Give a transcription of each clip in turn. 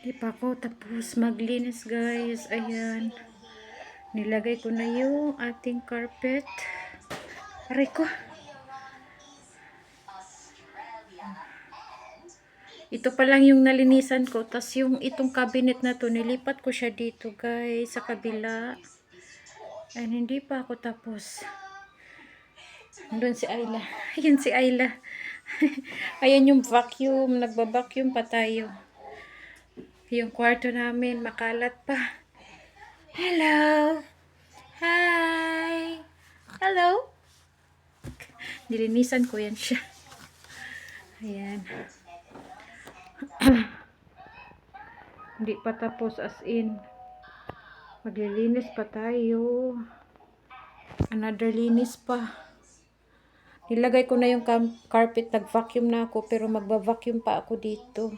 Di pa ako tapos maglinis, guys. Ayan. Nilagay ko na yung ating carpet. Aray ko. Ito pa lang yung nalinisan ko. Tas yung itong cabinet na to, nilipat ko siya dito, guys. Sa kabila. Ayan, hindi pa ako tapos. Doon si Ayla. Ayan si Ayla. Ayan yung vacuum. Nagba-vacuum pa tayo. Yung kwarto namin, makalat pa. Hello! Hi! Hello! Nilinisan ko yan siya. Ayan. Hindi pa tapos as in. Maglilinis pa tayo. Another linis pa. Nilagay ko na yung carpet. Nag-vacuum na ako pero magba-vacuum pa ako dito.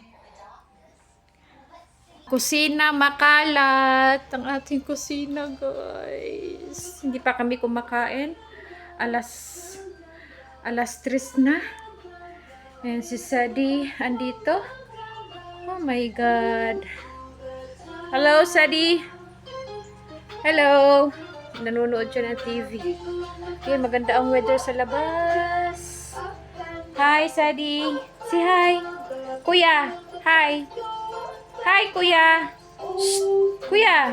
Kusina makalat. Ang ating kusina, guys. Hindi pa kami kumakain. Alas 3 na. And si Sadie andito. Oh my God. Hello, Sadie. Hello. Nanonood siya ng TV. Yun, maganda ang weather sa labas. Hi, Sadie. Say hi. Kuya. Hi. Hi, Kuya. Shh. Kuya.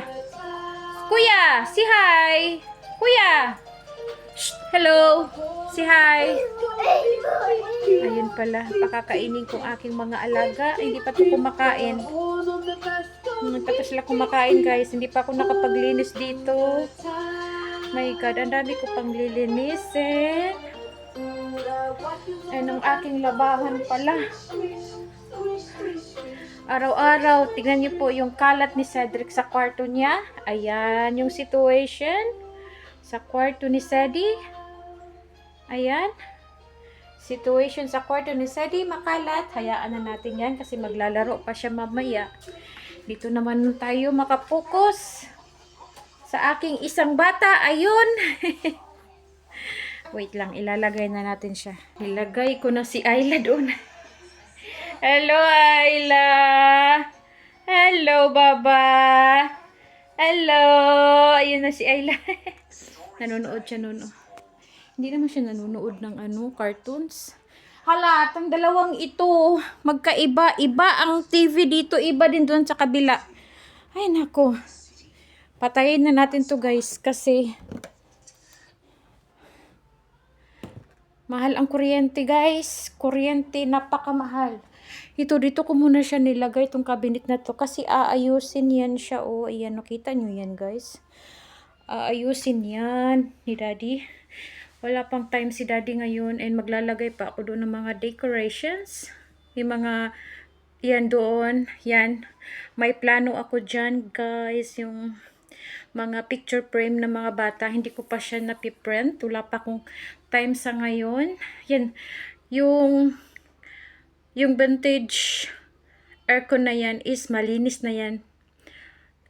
Kuya. Say hi. Kuya. Shh. Hello. Say hi. Ayun pala. Pakakainin kong aking mga alaga. Hindi pa ito kumakain. Tapos sila kumakain, guys. Hindi pa ako nakapaglinis dito. My God. Ang dami ko pang lilinisin. Ayun ang aking labahan pala. Araw-araw, tingnan niyo po yung kalat ni Cedric sa kwarto niya. Ayan, yung situation sa kwarto ni Sadie. Ayan. Situation sa kwarto ni Sadie, makalat. Hayaan na natin yan kasi maglalaro pa siya mamaya. Dito naman tayo makapokus sa aking isang bata. Ayun. Wait lang, ilalagay na natin siya. Ilagay ko na si Ayla doon. Hello, Ayla. Hello, Baba. Hello. Ayun na si Ayla. Nanonood siya noon. Hindi naman siya nanonood ng cartoons. Hala, ang dalawang ito, magkaiba. Iba ang TV dito, iba din doon sa kabila. Ay, nako. Patayin na natin to, guys, kasi mahal ang kuryente, guys. Kuryente, napakamahal. Dito ko muna siya nilagay itong cabinet na to kasi aayusin yan siya. Oh, ayan, nakita nyo yan, guys. Aayusin yan ni Daddy. Wala pang time si Daddy ngayon and maglalagay pa ako doon ng mga decorations. Yung mga, yan doon, yan. May plano ako dyan, guys. Yung mga picture frame ng mga bata. Hindi ko pa siya napiprint. Wala pa akong time sa ngayon. Yan, yung vintage aircon na yan is malinis na yan.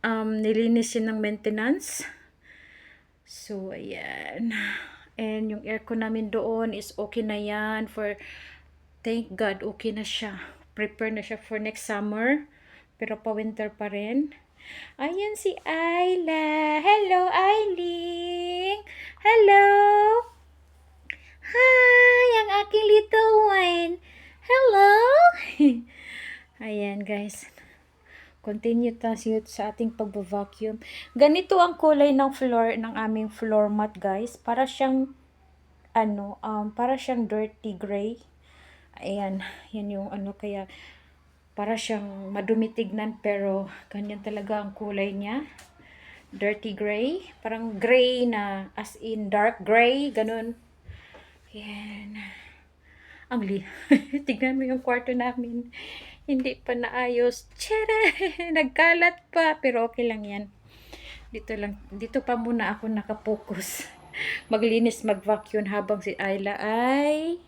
Nilinis yun ng maintenance. So, ayan. And yung aircon namin doon is okay na yan. Thank God, okay na siya. Prepare na siya for next summer. Pero pa winter pa rin. Ayan si Ayla. Hello, Ayling. Hello. Hi, ang aking little one. Hello. Ayan, guys. Continue tayo sa ating pagba-vacuum. Ganito ang kulay ng floor, ng aming floor mat, guys. Para siyang, para siyang dirty gray. Ayan, yan yung kaya, para siyang madumi tignan, pero ganyan talaga ang kulay niya. Dirty gray. Parang gray na, as in dark gray, ganun. Ayan. Tignan mo yung kwarto namin. Hindi pa naayos. Tiyara! Nagkalat pa. Pero okay lang yan. Dito pa muna ako nakapokus. Maglinis, mag-vacuum habang si Ayla ay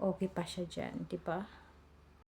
okay pa siya dyan. Diba?